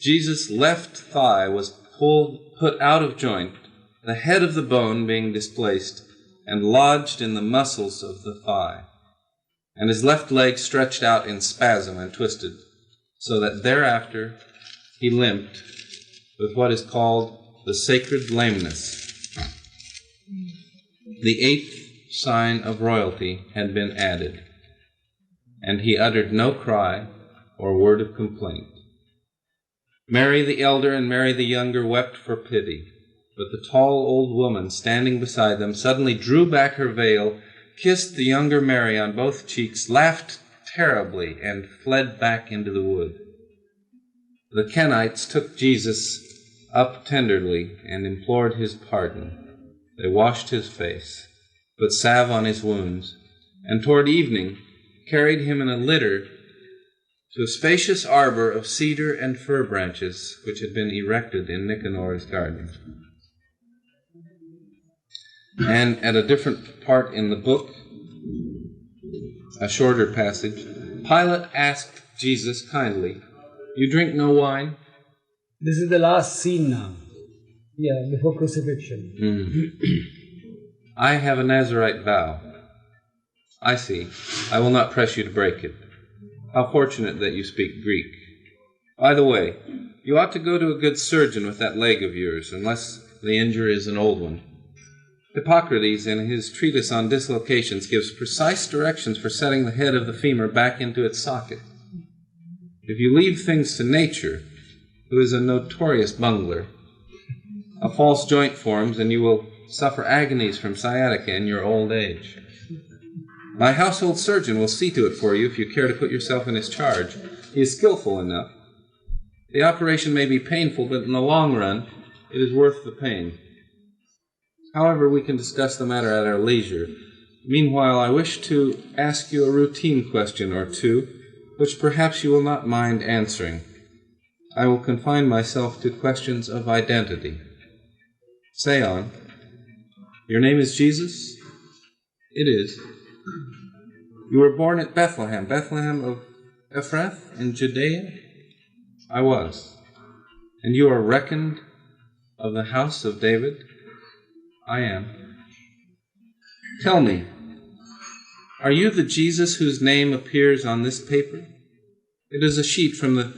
Jesus' left thigh was put out of joint, the head of the bone being displaced and lodged in the muscles of the thigh, and his left leg stretched out in spasm and twisted, so that thereafter he limped with what is called the sacred lameness. The 8th sign of royalty had been added, and he uttered no cry or word of complaint. Mary the elder and Mary the younger wept for pity, but the tall old woman standing beside them suddenly drew back her veil, kissed the younger Mary on both cheeks, laughed terribly, and fled back into the wood. The Kenites took Jesus up tenderly and implored his pardon. They washed his face, put salve on his wounds, and toward evening carried him in a litter to a spacious arbor of cedar and fir branches which had been erected in Nicanor's garden. And at a different part in the book, a shorter passage, Pilate asked Jesus kindly, "You drink no wine?" This is the last scene now. Yeah, before crucifixion. I have a Nazarite vow. I see. I will not press you to break it. How fortunate that you speak Greek. By the way, you ought to go to a good surgeon with that leg of yours, unless the injury is an old one. Hippocrates, in his treatise on dislocations, gives precise directions for setting the head of the femur back into its socket. If you leave things to nature, who is a notorious bungler, a false joint forms and you will suffer agonies from sciatica in your old age. My household surgeon will see to it for you if you care to put yourself in his charge. He is skillful enough. The operation may be painful, but in the long run, it is worth the pain. However, we can discuss the matter at our leisure. Meanwhile, I wish to ask you a routine question or two, which perhaps you will not mind answering. I will confine myself to questions of identity. Say on. Your name is Jesus? It is. You were born at Bethlehem, Bethlehem of Ephrath in Judea? I was. And you are reckoned of the house of David? I am. Tell me, are you the Jesus whose name appears on this paper? It is a sheet from the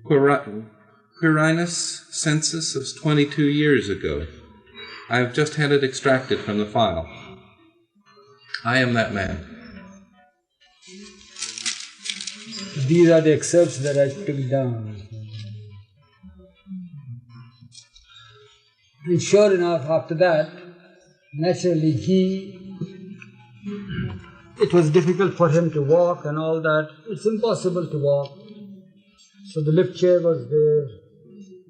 Quirinus census of 22 years ago. I have just had it extracted from the file. I am that man. These are the excerpts that I took down. And sure enough, after that, naturally it was difficult for him to walk and all that. It's impossible to walk. So the lift chair was there.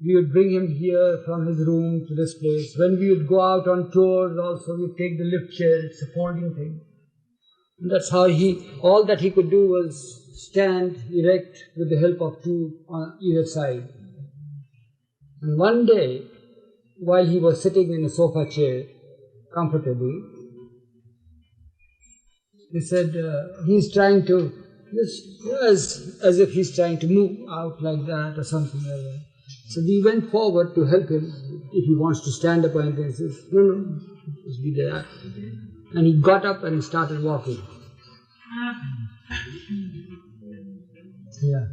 We would bring him here from his room to this place. When we would go out on tours also, we'd take the lift chair. It's a folding thing. And that's how all that he could do was stand erect with the help of two on either side. And one day, while he was sitting in a sofa chair, comfortably, he said he's trying to, as if he's trying to move out like that or something like that. So we went forward to help him if he wants to stand up or anything. He says, no, just be there. And he got up and he started walking. Yeah.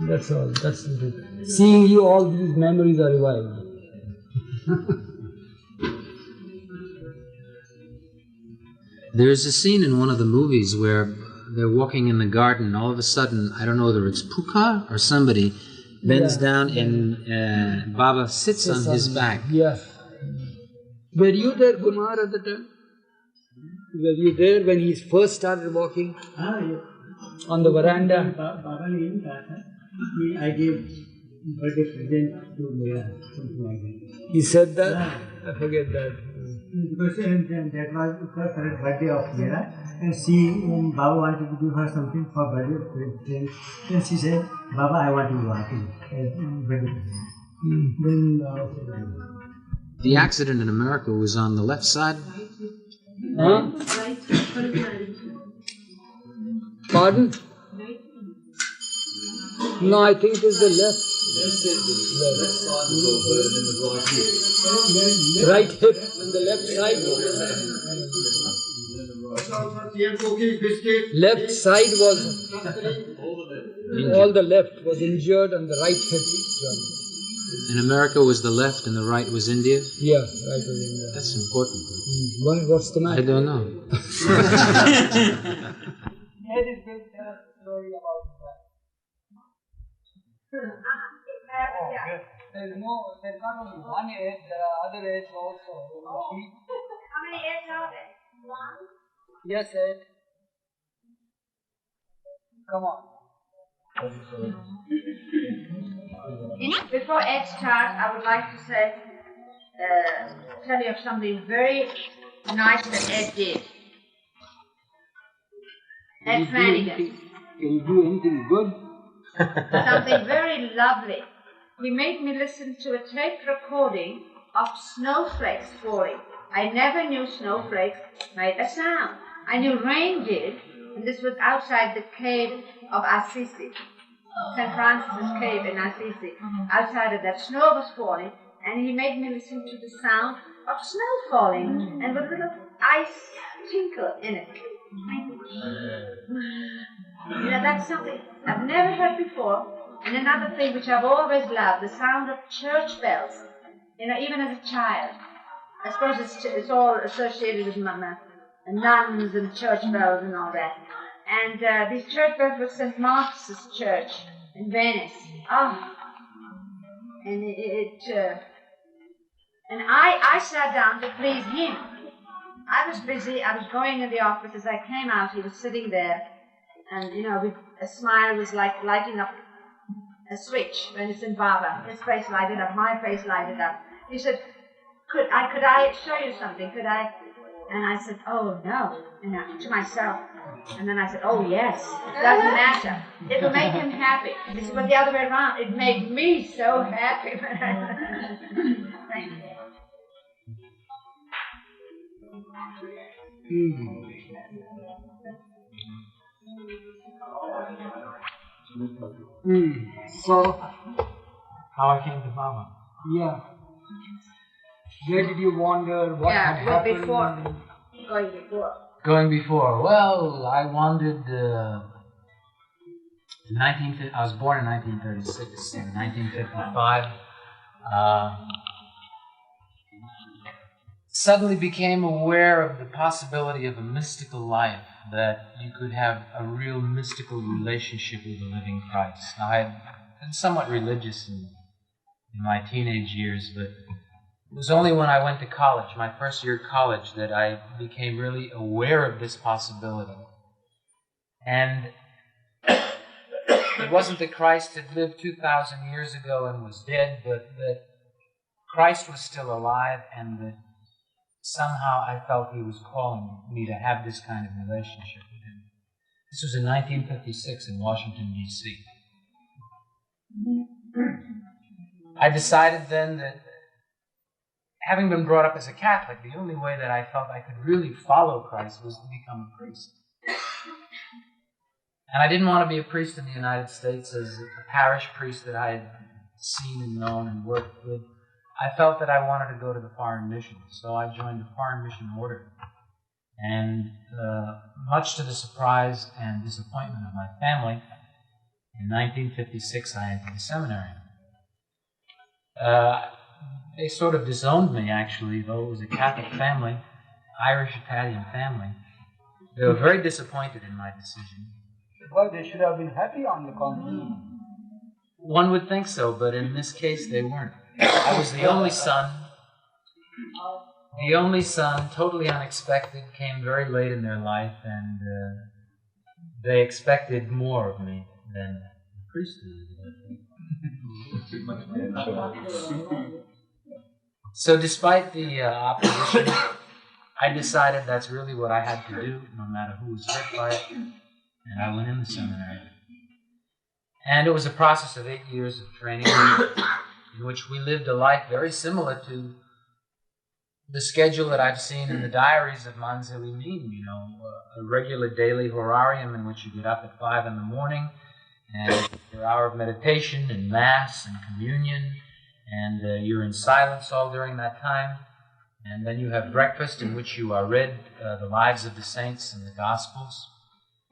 That's all. That's it. Seeing you, all these memories are revived. There's a scene in one of the movies where they're walking in the garden, and all of a sudden, I don't know whether it's Puka or somebody, bends down and Baba sits on his back. Yeah. Were you there, Kumar, at the time? Were you there when he first started walking? Yes. On the veranda? I gave birthday present to Mira, something like that. He said that? I forget that. because that was the first birthday of Meera, and Baba wanted to give her something for birthday. Then she said, Baba, I want to go happy birthday. The accident in America was on the left side. Huh? Pardon? No, I think it is the left. Right hip and the left side. Left side was all the left was injured and the right hip. In America was the left and the right was India? Yeah, right was India. That's important. What's the matter? I don't know. There's not only one edge, there are other edges also. How many eggs are there? One? Yes, Ed. Come on. Before Ed starts, I would like to say, tell you of something very nice that Ed did. Ed Flanagan. Can you do anything good? Something very lovely. He made me listen to a tape recording of snowflakes falling. I never knew snowflakes made a sound. I knew rain did, and this was outside the cave of Assisi. St. Francis's cave in Assisi. Outside of that, snow was falling, and he made me listen to the sound of snow falling, and with a little ice tinkle in it. You know, that's something I've never heard before. And another thing which I've always loved, the sound of church bells. You know, even as a child. I suppose it's all associated with nuns and church bells and all that. And these church bells were St. Mark's Church in Venice. Oh, and and I sat down to please him. I was busy. I was going in the office. As I came out, he was sitting there, and you know, with a smile was like lighting up a switch when it's in Baba. His face lighted up. My face lighted up. He said, "Could I show you something? Could I?" And I said, "Oh no," you know, to myself. And then I said, "Oh yes, it doesn't matter. It will make him happy." This was the other way around. It made me so happy. Thank you. So, How I came to Baba. yeah. Where did you wander? What had happened? Going before. Going before. Well, I wandered. I was born in 1936. In 1955, suddenly became aware of the possibility of a mystical life, that you could have a real mystical relationship with the living Christ. Now, I had been somewhat religious in my teenage years, but it was only when I went to college, my first year of college, that I became really aware of this possibility. And it wasn't that Christ had lived 2,000 years ago and was dead, but that Christ was still alive, and that somehow I felt he was calling me to have this kind of relationship with him. This was in 1956 in Washington, D.C. I decided then that, having been brought up as a Catholic, the only way that I felt I could really follow Christ was to become a priest. And I didn't want to be a priest in the United States as a parish priest that I had seen and known and worked with. I felt that I wanted to go to the foreign mission, so I joined the foreign mission order. And much to the surprise and disappointment of my family, in 1956 I entered the seminary. They sort of disowned me, actually, though it was a Catholic family, Irish-Italian family. They were very disappointed in my decision. Well, they should have been happy on the contrary. One would think so, but in this case they weren't. I was the only son. The only son, totally unexpected, came very late in their life, and they expected more of me than the priesthood. So despite the opposition I decided that's really what I had to do, no matter who was hurt by it, and I went in the seminary. And it was a process of 8 years of training in which we lived a life very similar to the schedule that I've seen in the diaries of Manzili Min, you know, a regular daily horarium in which you get up at 5 in the morning, and your hour of meditation and Mass and communion, and you're in silence all during that time. And then you have breakfast in which you are read the lives of the saints and the Gospels.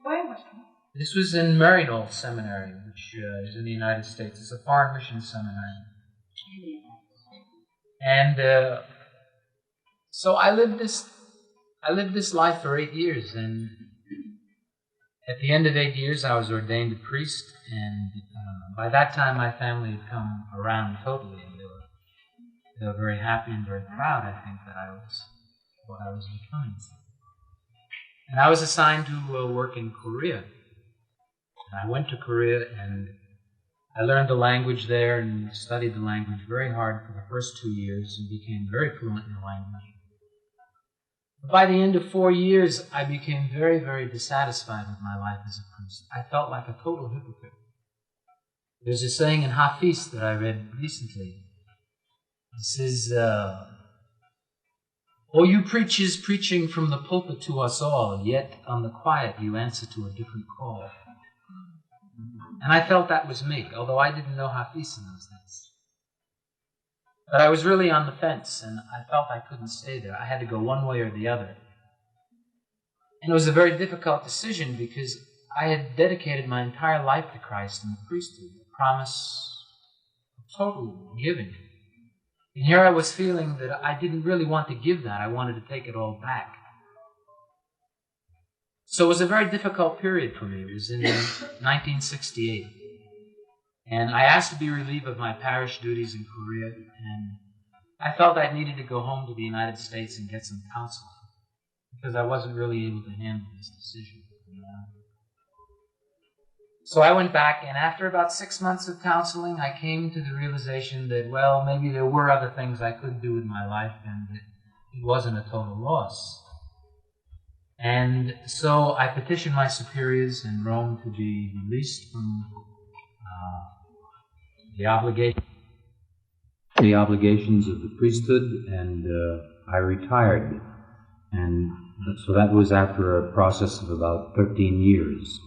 Where was it? This was in Maryknoll Seminary, which is in the United States. It's a foreign mission seminary. And so I lived this life for 8 years, and at the end of 8 years I was ordained a priest, and by that time my family had come around totally, and they were very happy and very proud, I think, that I was what I was becoming. And I was assigned to work in Korea. And I went to Korea and I learned the language there and studied the language very hard for the first 2 years and became very fluent in the language. But by the end of 4 years, I became very, very dissatisfied with my life as a priest. I felt like a total hypocrite. There's a saying in Hafiz that I read recently. It says, "Oh, you preachers preaching from the pulpit to us all, yet on the quiet you answer to a different call." And I felt that was me, although I didn't know Hafiz in those days. But I was really on the fence, and I felt I couldn't stay there. I had to go one way or the other. And it was a very difficult decision because I had dedicated my entire life to Christ and the priesthood, a promise of total giving. And here I was feeling that I didn't really want to give that. I wanted to take it all back. So it was a very difficult period for me. It was in 1968. And I asked to be relieved of my parish duties in Korea, and I felt I needed to go home to the United States and get some counseling, because I wasn't really able to handle this decision. So I went back, and after about 6 months of counseling, I came to the realization that, well, maybe there were other things I could do with my life, and that it wasn't a total loss. And so I petitioned my superiors in Rome to be released from the obligations of the priesthood, and I retired. And so that was after a process of about 13 years.